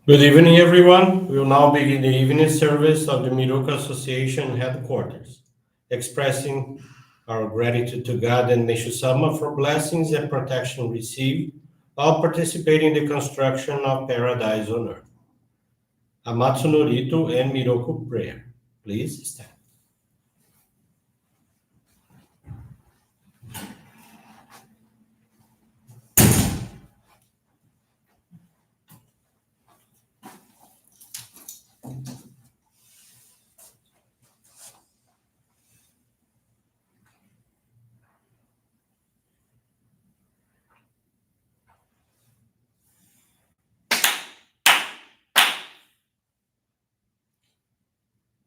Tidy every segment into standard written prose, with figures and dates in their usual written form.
Good evening, everyone. We will now begin the evening service of the Miroku Association headquarters, expressing our gratitude to God and Meishu-sama for blessings and protection received while participating in the construction of paradise on earth. Amatsu-Norito and Miroku Prayer. Please stand.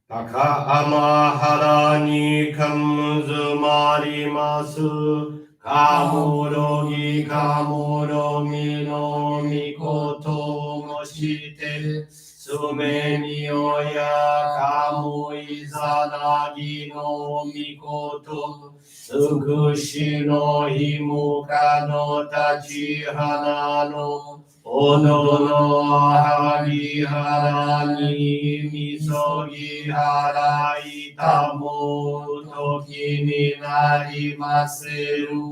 Takahama ni kamuzumarimasu kamorogi kamoromi no mikoto moshite sumeni oya kamu izanagi no mikoto tsukushi no himuka no tachihana no Ono no hagi harani misogi harai tamo toki ni narimaseru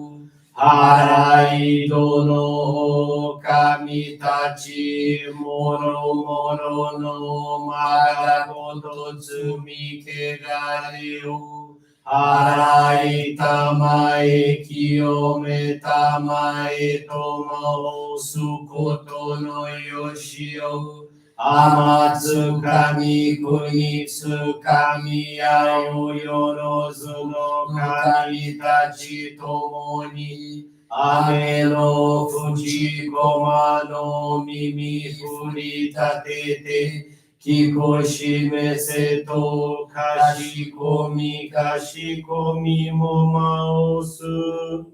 harai dono kami tachi moro moro no magagoto tsumi kegareu Arai tamae kiyome tamae tomo sukoto no yoshio Amatsu kami kunitsu kami ayo yorozu no kami tachi tomoni Ame no fujikoma no mimi furitatete Kikoshime seto kashikomi momaosu.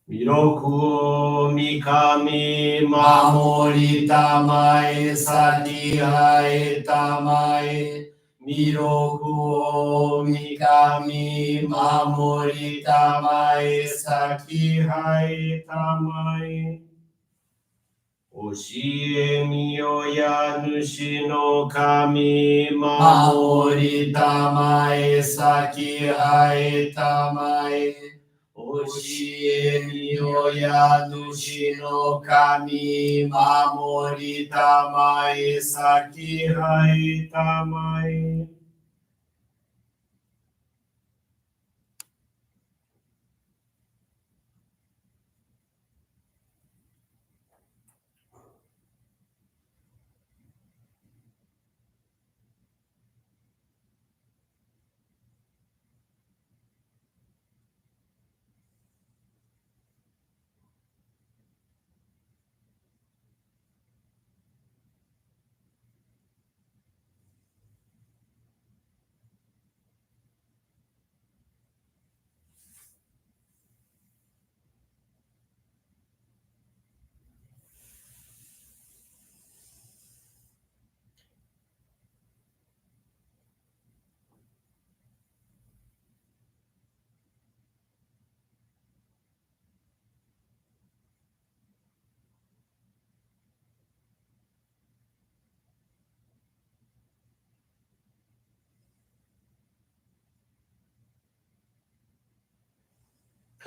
Miroku mikami mamori tamae satihae tamae. Miroku mikami mamori tamae sakihae tamae. Oshie miyoya nushi no kami mamori tamae saki hae tamae. Oshie miyoya nushi no kami mamori tamae saki hae tamae.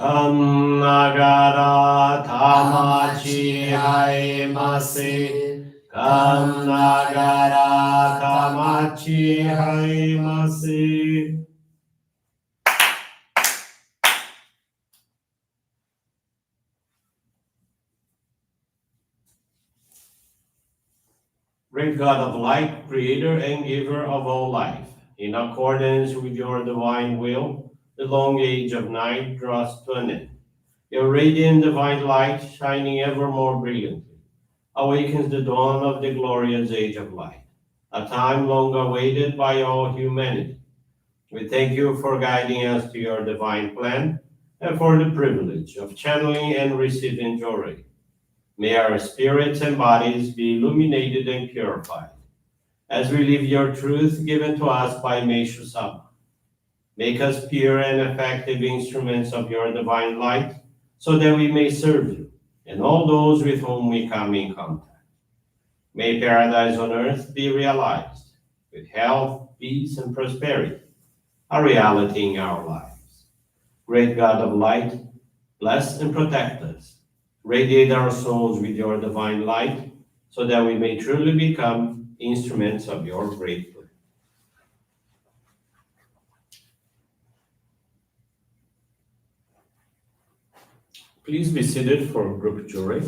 Kannagara tamachi haemase. Kannagara tamachi haemase. Great God of light, creator and giver of all life, in accordance with your divine will, the long age of night draws to an end. Your radiant divine light, shining ever more brilliantly, awakens the dawn of the glorious age of light, a time long awaited by all humanity. We thank you for guiding us to your divine plan and for the privilege of channeling and receiving Johrei. May our spirits and bodies be illuminated and purified as we live your truth given to us by Meishu-sama. Make us pure and effective instruments of your divine light, so that we may serve you and all those with whom we come in contact. May paradise on earth be realized, with health, peace, and prosperity, a reality in our lives. Great God of light, bless and protect us. Radiate our souls with your divine light, so that we may truly become instruments of your great good. Please be seated for group Johrei.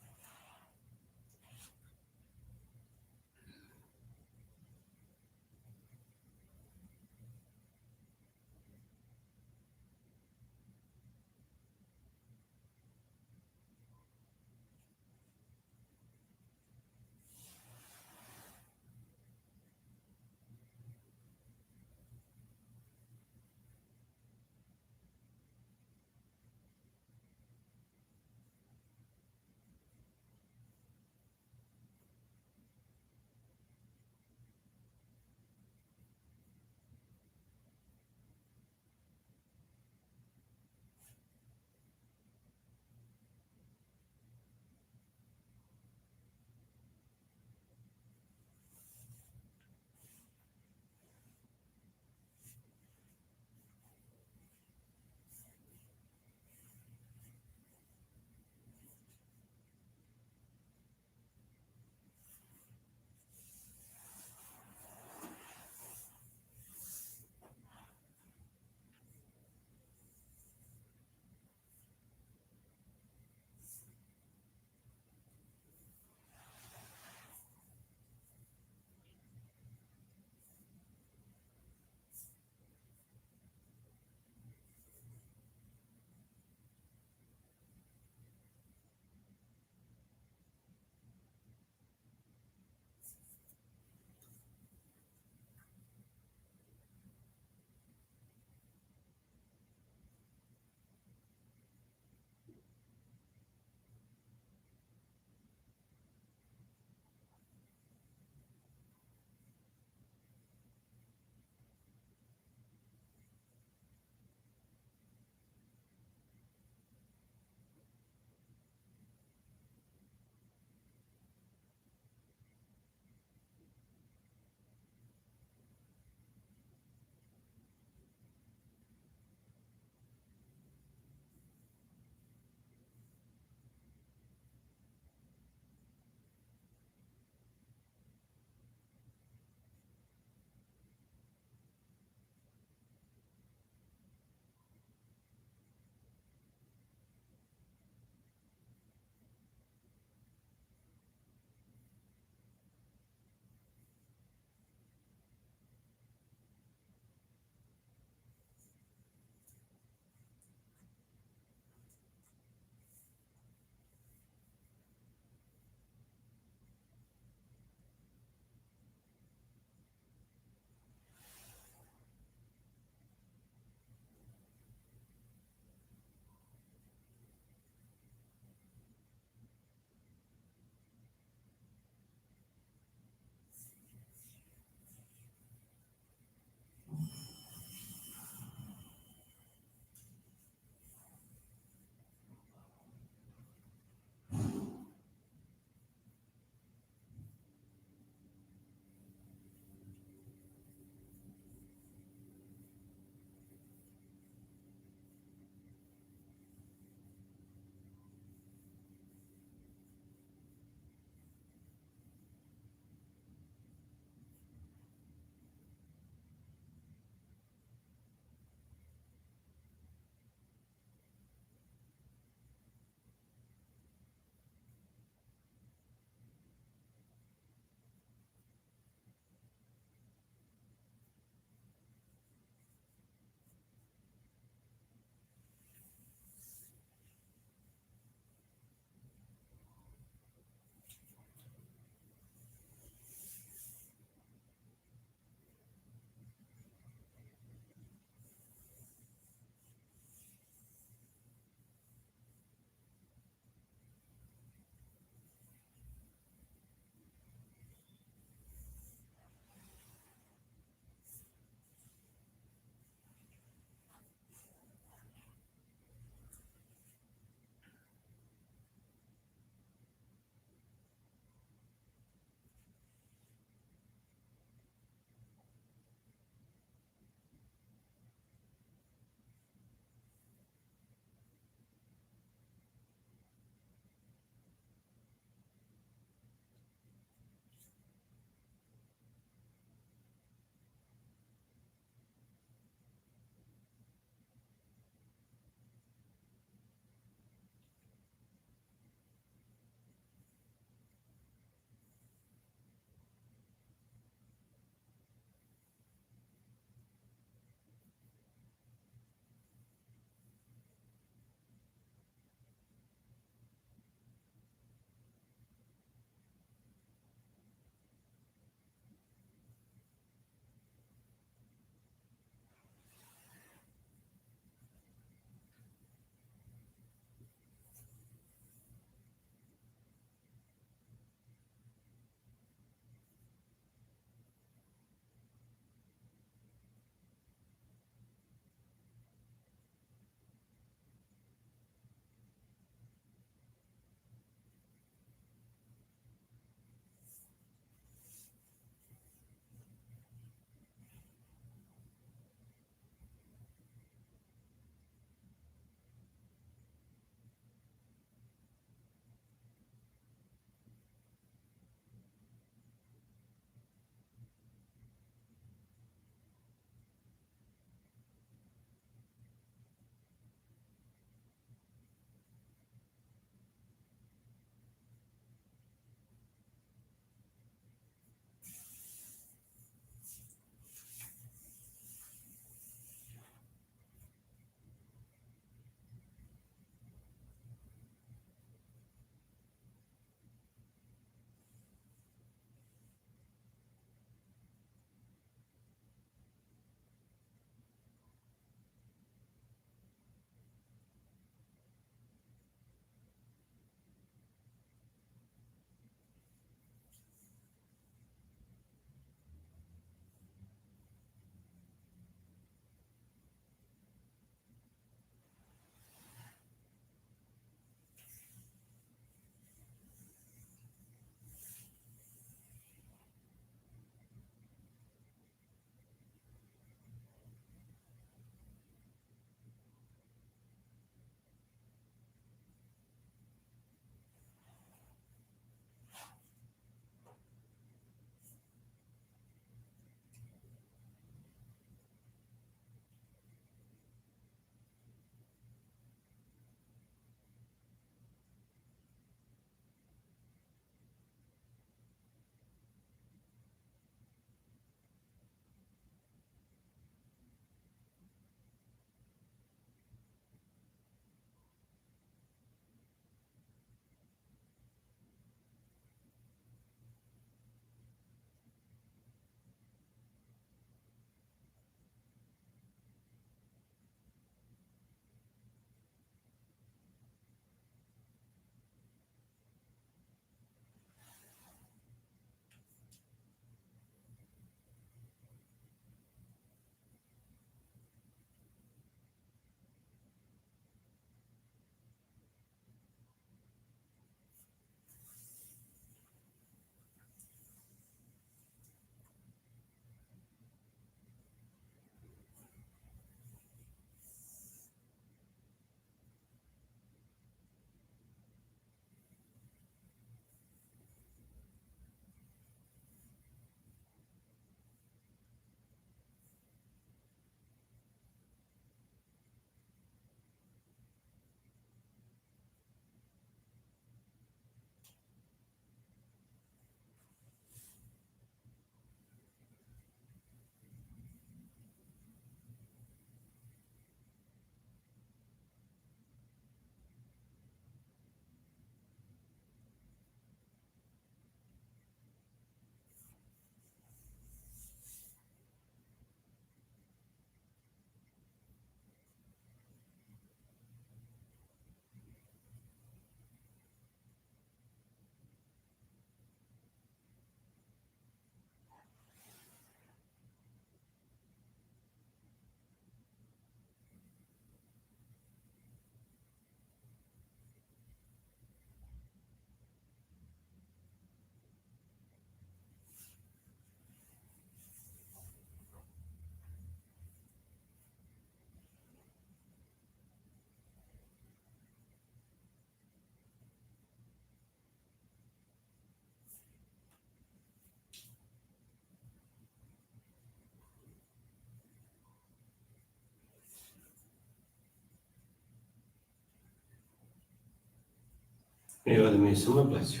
May God, Meishu-sama, bless you.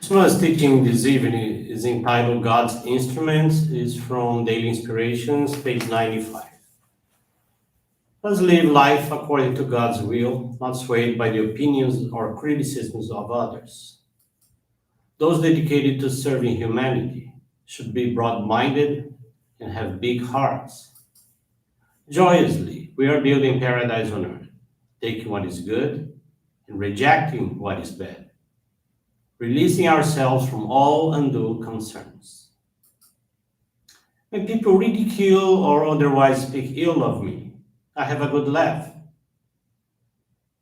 Small's teaching this evening is entitled God's Instruments. It's from Daily Inspirations, page 95. Let's live life according to God's will, not swayed by the opinions or criticisms of others. Those dedicated to serving humanity should be broad minded and have big hearts. Joyously, we are building paradise on earth, taking what is good and rejecting what is bad, releasing ourselves from all undue concerns. When people ridicule or otherwise speak ill of me, I have a good laugh.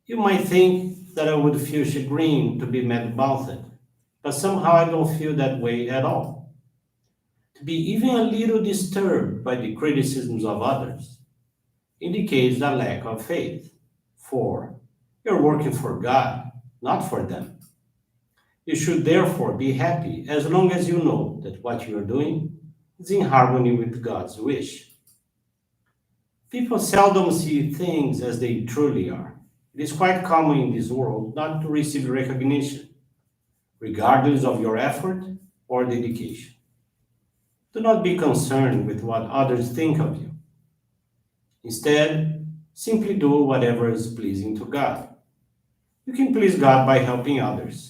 You might think that I would feel chagrined to be mad about it, but somehow I don't feel that way at all. To be even a little disturbed by the criticisms of others indicates a lack of faith, for you're working for God, not for them. You should therefore be happy as long as you know that what you are doing is in harmony with God's wish. People seldom see things as they truly are. It is quite common in this world not to receive recognition, regardless of your effort or dedication. Do not be concerned with what others think of you. Instead, simply do whatever is pleasing to God. You can please God by helping others.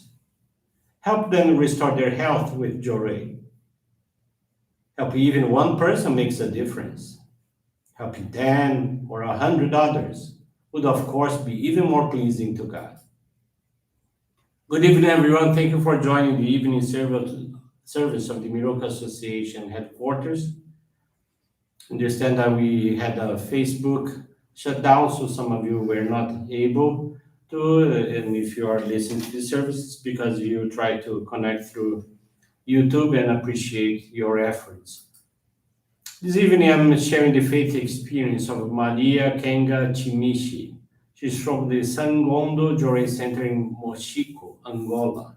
Help them restore their health with Johrei. Help even one person makes a difference. Helping 10 or 100 others would, of course, be even more pleasing to God. Good evening, everyone. Thank you for joining the evening service of the Miroku Association headquarters. Understand that we had a Facebook shutdown, so some of you were not able to. And if you are listening to this service, it's because you try to connect through YouTube and appreciate your efforts. This evening, I'm sharing the faith experience of Maria Kenga Chimishi. She's from the Sangondo Johrei Center in Mochico, Angola.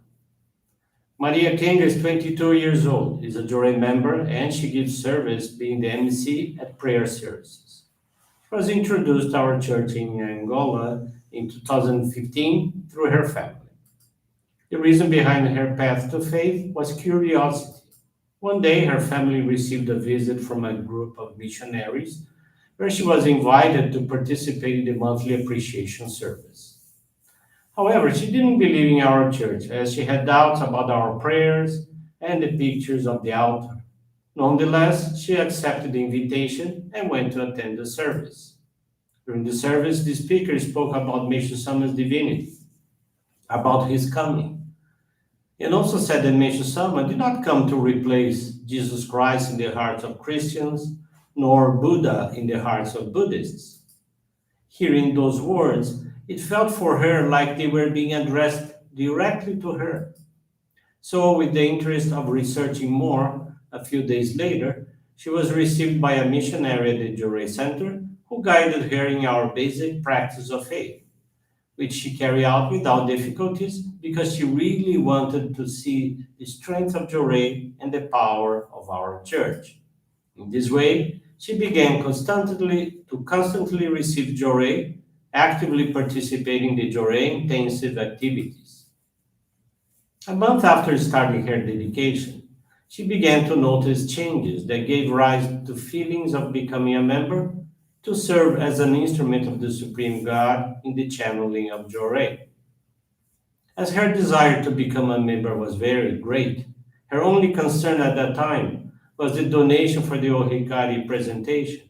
Maria Kenga is 22 years old, is a Johrei member, and she gives service being the MC at prayer services. She was introduced to our church in Angola in 2015 through her family. The reason behind her path to faith was curiosity. One day, her family received a visit from a group of missionaries where she was invited to participate in the monthly appreciation service. However, she didn't believe in our church as she had doubts about our prayers and the pictures of the altar. Nonetheless, she accepted the invitation and went to attend the service. During the service, the speaker spoke about Meishu-sama's divinity, about his coming, and also said that Meishu-sama did not come to replace Jesus Christ in the hearts of Christians, nor Buddha in the hearts of Buddhists. Hearing those words, it felt for her like they were being addressed directly to her. So, with the interest of researching more, a few days later, she was received by a missionary at the Johrei Center who guided her in our basic practice of faith, which she carried out without difficulties because she really wanted to see the strength of Johrei and the power of our church. In this way, she began constantly receive Johrei, actively participating in the Johrei intensive activities. A month after starting her dedication, she began to notice changes that gave rise to feelings of becoming a member to serve as an instrument of the Supreme God in the channeling of Johrei. As her desire to become a member was very great, her only concern at that time was the donation for the Ohikari presentation,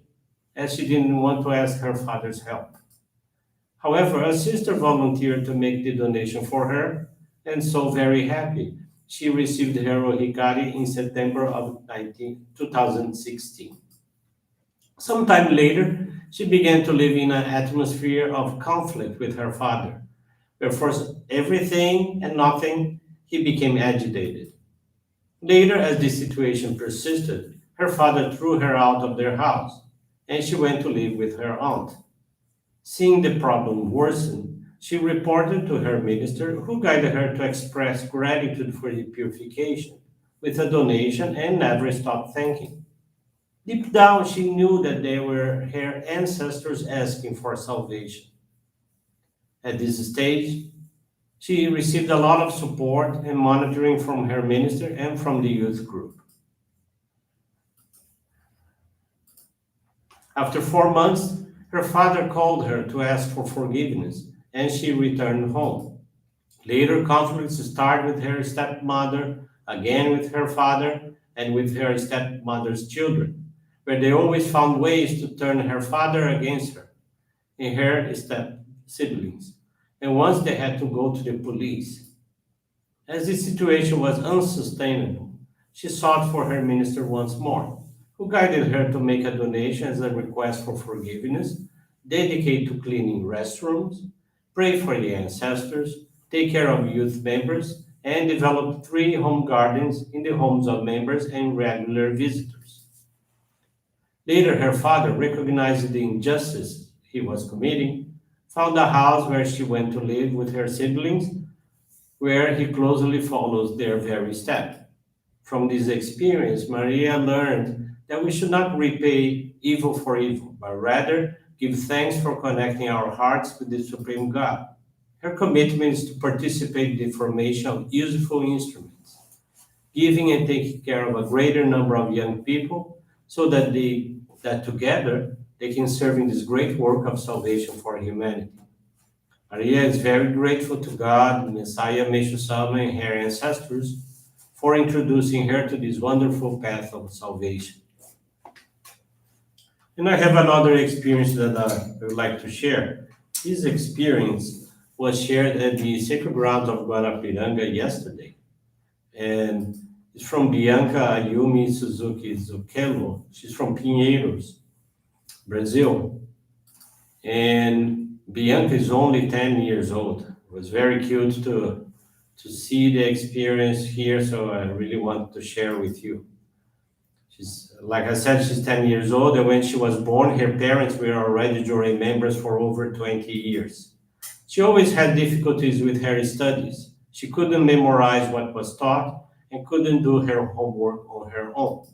as she didn't want to ask her father's help. However, a sister volunteered to make the donation for her, and so very happy, she received her Ohikari in September of 2016. Sometime later, she began to live in an atmosphere of conflict with her father, where for everything and nothing he became agitated. Later, as this situation persisted, her father threw her out of their house, and she went to live with her aunt. Seeing the problem worsen, she reported to her minister, who guided her to express gratitude for the purification with a donation and never stopped thanking. Deep down, she knew that they were her ancestors asking for salvation. At this stage, she received a lot of support and monitoring from her minister and from the youth group. After 4 months, her father called her to ask for forgiveness, and she returned home. Later, conflicts started with her stepmother, again with her father, and with her stepmother's children, where they always found ways to turn her father against her and her step siblings. And once they had to go to the police. As the situation was unsustainable, she sought for her minister once more, who guided her to make a donation as a request for forgiveness, dedicate to cleaning restrooms, pray for the ancestors, take care of youth members, and develop 3 home gardens in the homes of members and regular visitors. Later, her father, recognizing the injustice he was committing, found a house where she went to live with her siblings, where he closely follows their very step. From this experience, Maria learned that we should not repay evil for evil, but rather give thanks for connecting our hearts with the Supreme God. Her commitment is to participate in the formation of useful instruments, giving and taking care of a greater number of young people so that together they can serve in this great work of salvation for humanity. Maria is very grateful to God, Messiah Meishu-sama, and her ancestors for introducing her to this wonderful path of salvation. And I have another experience that I would like to share. This experience was shared at the Sacred Grounds of Guarapiranga yesterday. And it's from Bianca Ayumi Suzuki Zucchello. She's from Pinheiros, Brazil. And Bianca is only 10 years old. It was very cute to see the experience here, so I really want to share with you. Like I said, she's 10 years old, and when she was born, her parents were already Johrei members for over 20 years. She always had difficulties with her studies. She couldn't memorize what was taught and couldn't do her homework on her own.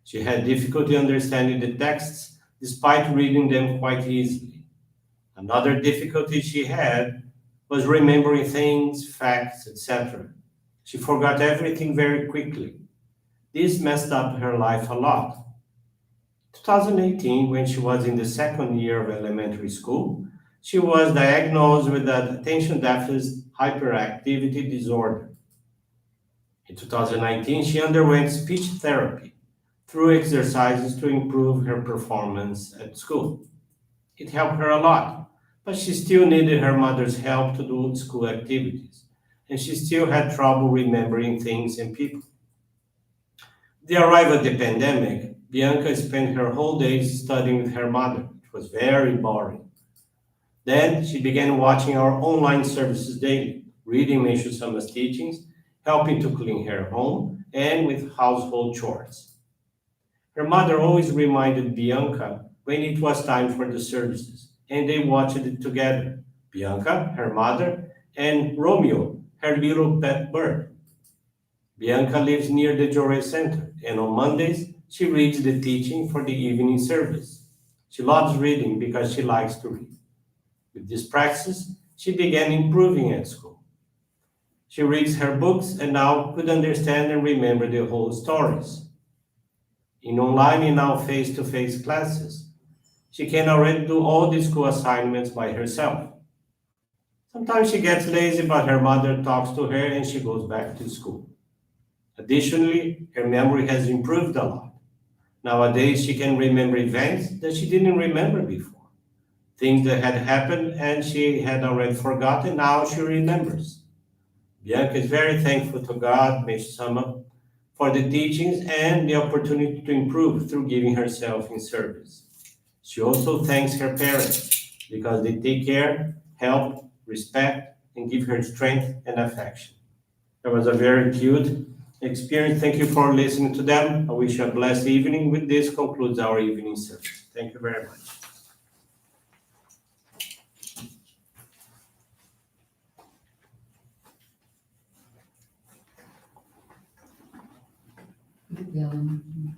She had difficulty understanding the texts despite reading them quite easily. Another difficulty she had was remembering things, facts, etc. She forgot everything very quickly. This messed up her life a lot. 2018, when she was in the second year of elementary school, she was diagnosed with an attention deficit hyperactivity disorder. In 2019, she underwent speech therapy through exercises to improve her performance at school. It helped her a lot, but she still needed her mother's help to do school activities, and she still had trouble remembering things and people. The arrival of the pandemic, Bianca spent her whole days studying with her mother. It was very boring. Then she began watching our online services daily, reading Meishu-sama's teachings, helping to clean her home, and with household chores. Her mother always reminded Bianca when it was time for the services, and they watched it together. Bianca, her mother, and Romeo, her little pet bird. Bianca lives near the Johrei Center, and on Mondays, she reads the teaching for the evening service. She loves reading because she likes to read. With this practice, she began improving at school. She reads her books and now could understand and remember the whole stories. In online and now face-to-face classes, she can already do all the school assignments by herself. Sometimes she gets lazy, but her mother talks to her and she goes back to school. Additionally, her memory has improved a lot. Nowadays, she can remember events that she didn't remember before. Things that had happened and she had already forgotten, now she remembers. Bianca is very thankful to God, Meishu-sama, for the teachings and the opportunity to improve through giving herself in service. She also thanks her parents because they take care, help, respect, and give her strength and affection. That was a very cute experience. Thank you for listening to them. I wish you a blessed evening. With this concludes our evening service. Thank you very much. Yelling.